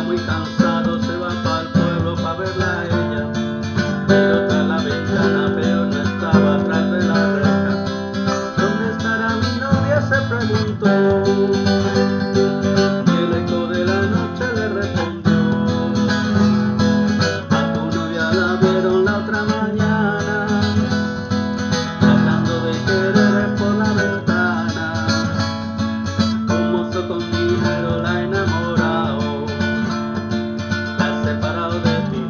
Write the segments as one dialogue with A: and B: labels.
A: muy cansado se va para el pueblo para verla a ella. Miro tras la ventana, pero no estaba atrás de la reja. ¿Dónde estará mi novia?, se preguntó. Y el eco de la noche le respondió: a tu novia la vieron la otra mañana, tratando de querer por la ventana. Un mozo con dinero la ha enamorado, la ha separado de ti,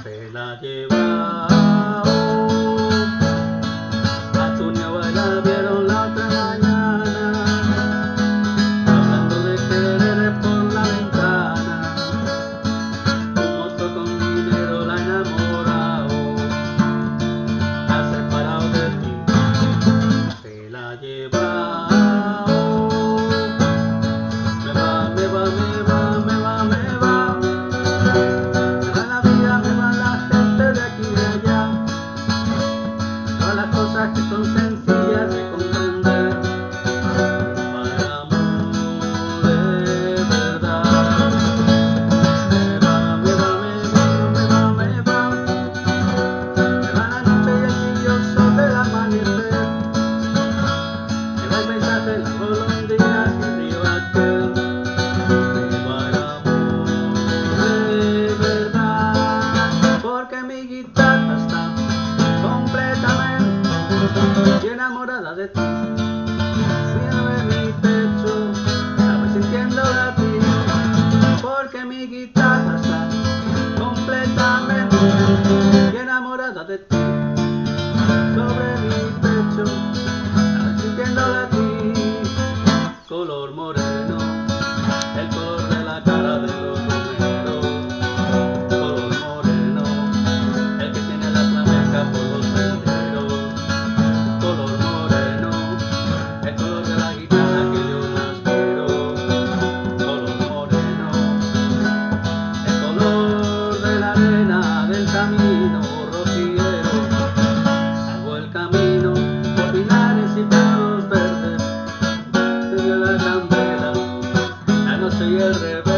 A: se la ha llevado. A tu novia la vieron la otra mañana, hablando de querer por la ventana. Un mozo con dinero la ha enamorado, la ha separado de ti, se la ha llevado. Me va la vida, me va la gente de aquí y de allá. Todas las cosas que son sencillas de comprender para el amor de verdad. Me va la noche y el brillo sol del amanecer. Me va el paisaje de las golondrinas y el río aquel. Porque mi guitarra está completamente enamorada de ti. Mueve mi pecho, la voy sintiendo latir. Porque mi guitarra está completamente enamorada de ti. Sobre mi pecho, la voy sintiendo latir. Color moreno, el color de la cara de los romeros. Color moreno, el que tiene la flamenca por los senderos. Color moreno, el color de la guitarra que yo más quiero. Color moreno, el color de la arena del camino rociero. Hago el camino por pinares y prados verdes, desde la candela, la noche y el revés.